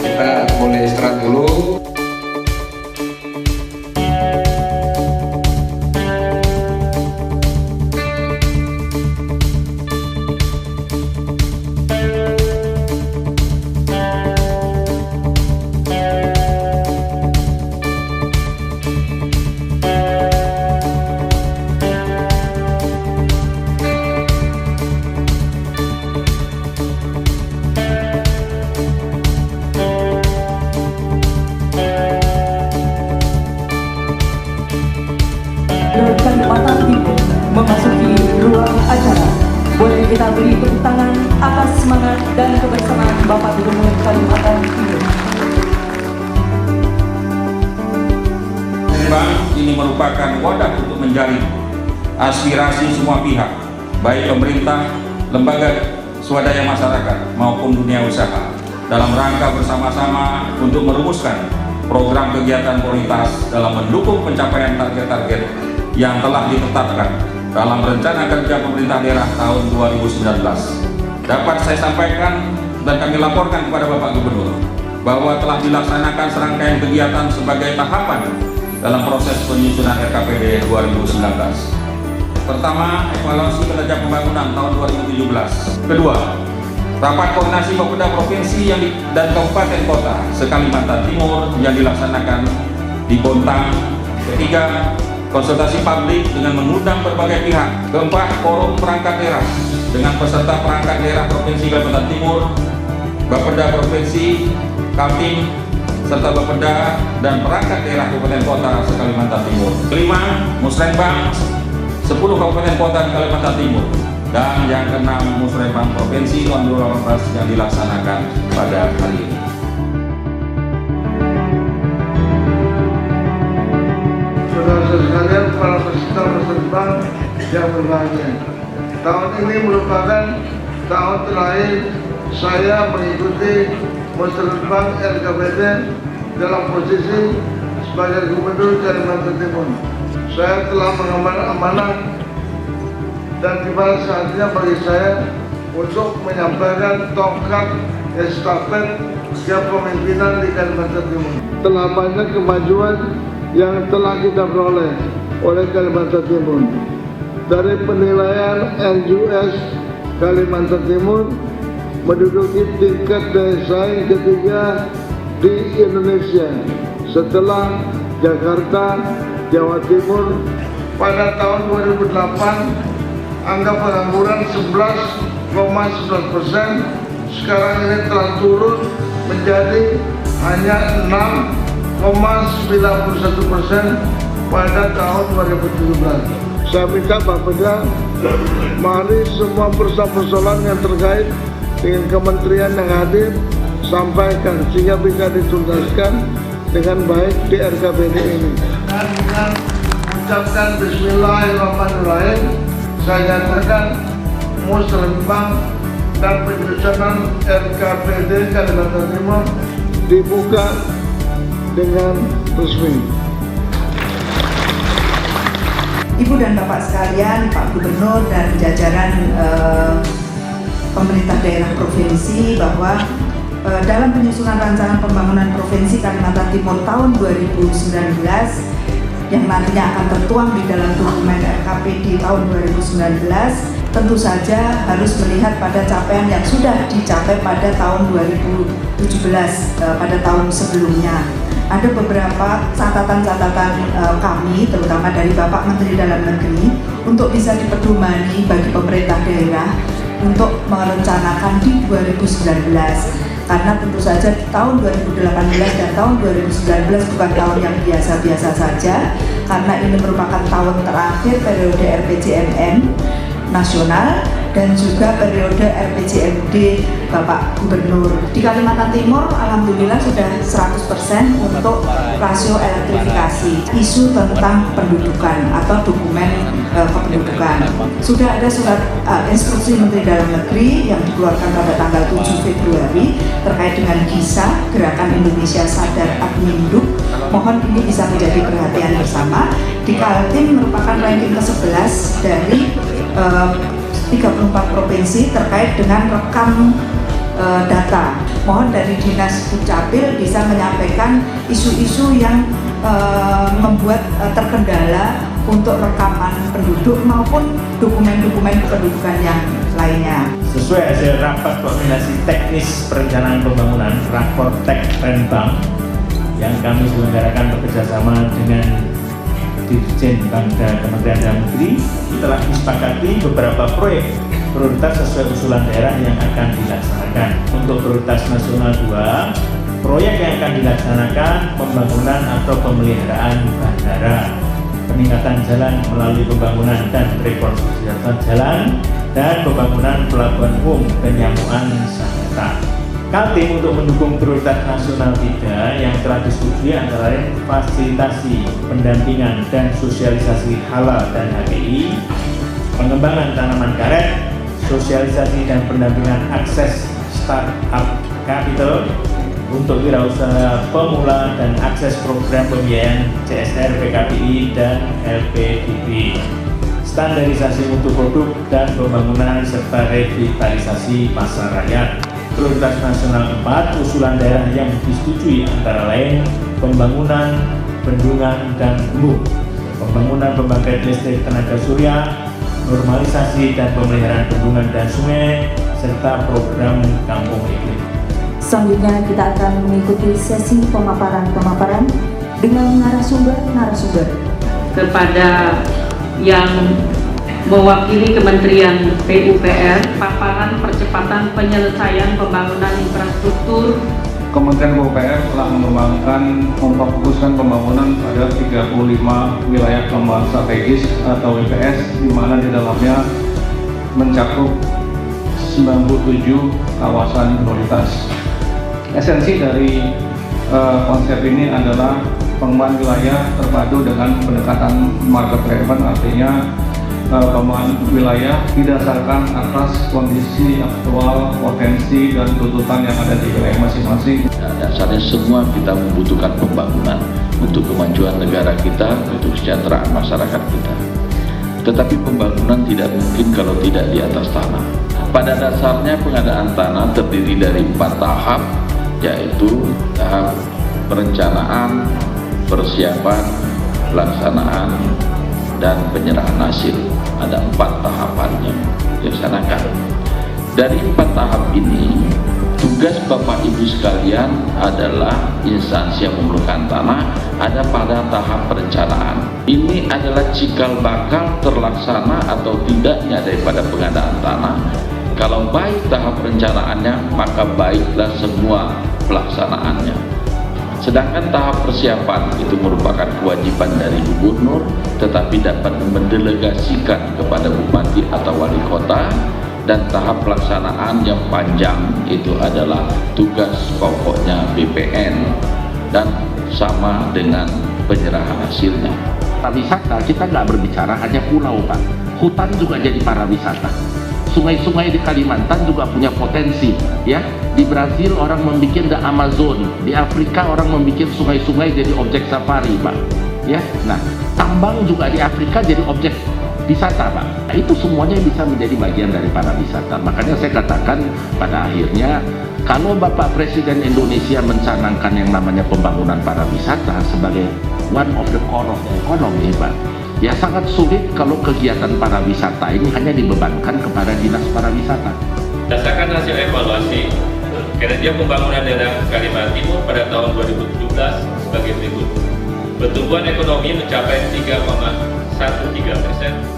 Kita boleh istirahat dulu. Kalimantan Timur memasuki ruang acara. Boleh kita beri tepuk tangan atas semangat dan kebersamaan Bapak Gubernur Kalimantan Timur. Bank ini merupakan wadah untuk menjaring aspirasi semua pihak, baik pemerintah, lembaga swadaya masyarakat maupun dunia usaha, dalam rangka bersama-sama untuk merumuskan program kegiatan prioritas dalam mendukung pencapaian target-target yang telah ditetapkan dalam rencana kerja pemerintah daerah tahun 2019. Dapat saya sampaikan dan kami laporkan kepada Bapak Gubernur bahwa telah dilaksanakan serangkaian kegiatan sebagai tahapan dalam proses penyusunan RKPD 2019. Pertama, evaluasi kinerja pembangunan tahun 2017. Kedua, rapat koordinasi Bapeda provinsi dan kabupaten kota se-Kalimantan Timur yang dilaksanakan di Bontang. Ketiga, konsultasi publik dengan mengundang berbagai pihak. Keempat, forum perangkat daerah dengan peserta perangkat daerah Provinsi Kalimantan Timur, Bapeda Provinsi, Kaltim, serta Bapeda dan perangkat daerah kabupaten kota se-Kalimantan Timur. Kelima, Musrembang 10 kabupaten kota di Kalimantan Timur. Dan yang keenam, Musrembang Provinsi tahun 2018 yang dilaksanakan pada hari ini. Saudara-saudara sekalian, para peserta musrembang yang berbahagia, tahun ini merupakan tahun terakhir saya mengikuti musrembang RKPD dalam posisi sebagai Gubernur Kalimantan Timur. Saya telah mengemban amanah dan tiba saatnya bagi saya untuk menyampaikan tongkat estafet kepemimpinan di Kalimantan Timur. Telah banyak kemajuan yang telah kita peroleh oleh Kalimantan Timur. Dari penilaian NUS Kalimantan Timur menduduki tingkat daya saing ketiga di Indonesia setelah Jakarta, Jawa Timur. Pada tahun 2008 angka pengangguran 11,9%, sekarang ini telah turun menjadi hanya 6,91% pada tahun 2017. Saya minta Bapeda, mari semua persoalan yang terkait dengan kementerian yang hadir sampaikan sehingga bisa dituntaskan dengan baik di RKPD ini. Dan dengan mengucapkan Bismillahirrahmanirrahim, saya nyatakan musrembang dan penyusunan RKPD Kalimantan Timur dibuka dengan resmi. Ibu dan Bapak sekalian, Pak Gubernur dan jajaran pemerintah daerah provinsi, bahwa dalam penyusunan rancangan pembangunan Provinsi Kalimantan Timur tahun 2019 yang nantinya akan tertuang di dalam dokumen RKPD tahun 2019, tentu saja harus melihat pada capaian yang sudah dicapai pada tahun 2017, pada tahun sebelumnya. Ada beberapa catatan-catatan kami, terutama dari Bapak Menteri Dalam Negeri, untuk bisa dipedomani bagi pemerintah daerah untuk merencanakan di 2019. Karena tentu saja tahun 2018 dan tahun 2019 bukan tahun yang biasa-biasa saja, karena ini merupakan tahun terakhir periode RPJMN nasional, dan juga periode RPJMD Bapak Gubernur. Di Kalimantan Timur alhamdulillah sudah 100% untuk rasio elektrifikasi. Isu tentang pendudukan atau dokumen kependudukan. Sudah ada surat instruksi Menteri Dalam Negeri yang dikeluarkan pada tanggal 7 Februari terkait dengan GISA, Gerakan Indonesia Sadar Adminduk. Mohon ini bisa menjadi perhatian bersama. Di Kaltim merupakan ranking ke-11 dari 34 provinsi terkait dengan rekam data. Mohon dari Dinas Dukcapil bisa menyampaikan isu-isu yang membuat terkendala untuk rekaman penduduk maupun dokumen-dokumen kependudukan yang lainnya. Sesuai hasil rapat koordinasi teknis perencanaan pembangunan Rakortek Renbang yang kami selenggarakan bekerjasama dengan Dirjen Bangda Kementerian Dalam Negeri, telah disepakati beberapa proyek prioritas sesuai usulan daerah yang akan dilaksanakan. Untuk prioritas nasional 2, proyek yang akan dilaksanakan pembangunan atau pemeliharaan bandara, peningkatan jalan melalui pembangunan dan rekonstruksi jalan, dan pembangunan pelabuhan umum Penyamuan Saneta. Kaltim untuk mendukung prioritas nasional 3 yang telah disetujui antara lain fasilitasi, pendampingan dan sosialisasi halal dan HPI, pengembangan tanaman karet, sosialisasi dan pendampingan akses startup capital untuk wirausaha pemula dan akses program pembiayaan CSR, PKBI dan LPDP, standarisasi mutu produk dan pembangunan serta revitalisasi pasar rakyat. Prioritas nasional 4, usulan daerah yang disetujui antara lain pembangunan bendungan dan hulu, pembangunan pembangkit listrik tenaga surya, normalisasi dan pemeliharaan bendungan dan sungai, serta program kampung iklim. Selanjutnya kita akan mengikuti sesi pemaparan dengan narasumber kepada yang mewakili Kementerian PUPR, paparan percepatan penyelesaian pembangunan infrastruktur. Kementerian PUPR telah memfokuskan pembangunan pada 35 wilayah pengembangan strategis atau WPS, di mana di dalamnya mencakup 97 kawasan prioritas. Esensi dari konsep ini adalah pengembangan wilayah terpadu dengan pendekatan market driven, artinya pengembangan wilayah didasarkan atas kondisi aktual, potensi, dan tuntutan yang ada di wilayah masing-masing. Dasarnya semua kita membutuhkan pembangunan untuk kemajuan negara kita, untuk kesejahteraan masyarakat kita. Tetapi pembangunan tidak mungkin kalau tidak di atas tanah. Pada dasarnya pengadaan tanah terdiri dari 4 tahap, yaitu tahap perencanaan, persiapan, pelaksanaan, dan penyerahan hasil. Ada 4 tahapan yang dilaksanakan. Dari 4 tahap ini, tugas Bapak Ibu sekalian adalah instansi yang memerlukan tanah ada pada tahap perencanaan. Ini adalah cikal bakal terlaksana atau tidaknya daripada pengadaan tanah. Kalau baik tahap perencanaannya, maka baiklah semua pelaksanaannya. Sedangkan tahap persiapan itu merupakan kewajiban dari gubernur, tetapi dapat mendelegasikan kepada bupati atau wali kota. Dan tahap pelaksanaan yang panjang itu adalah tugas pokoknya BPN dan sama dengan penyerahan hasilnya. Pariwisata kita nggak berbicara hanya pulau, Pak. Hutan juga jadi pariwisata. Sungai-sungai di Kalimantan juga punya potensi, ya. Di Brazil orang membuat the Amazon, di Afrika orang membuat sungai-sungai jadi objek safari, Pak. Ya, nah tambang juga di Afrika jadi objek wisata, Pak. Nah, itu semuanya bisa menjadi bagian dari pariwisata. Makanya saya katakan pada akhirnya kalau Bapak Presiden Indonesia mencanangkan yang namanya pembangunan pariwisata sebagai one of the core of the economy, Pak, ya sangat sulit kalau kegiatan pariwisata ini hanya dibebankan kepada Dinas Pariwisata. Berdasarkan hasil evaluasi kinerja pembangunan daerah Kalimantan Timur pada tahun 2017 sebagai berikut. Pertumbuhan ekonomi mencapai 3,13%.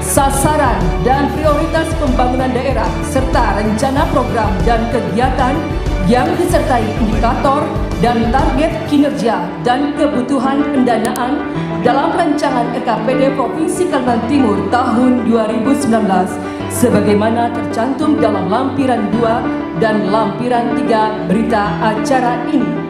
sasaran dan prioritas pembangunan daerah serta rencana program dan kegiatan yang disertai indikator dan target kinerja dan kebutuhan pendanaan dalam rancangan RKPD Provinsi Kalimantan Timur tahun 2019 sebagaimana tercantum dalam lampiran 2 dan lampiran 3 berita acara ini.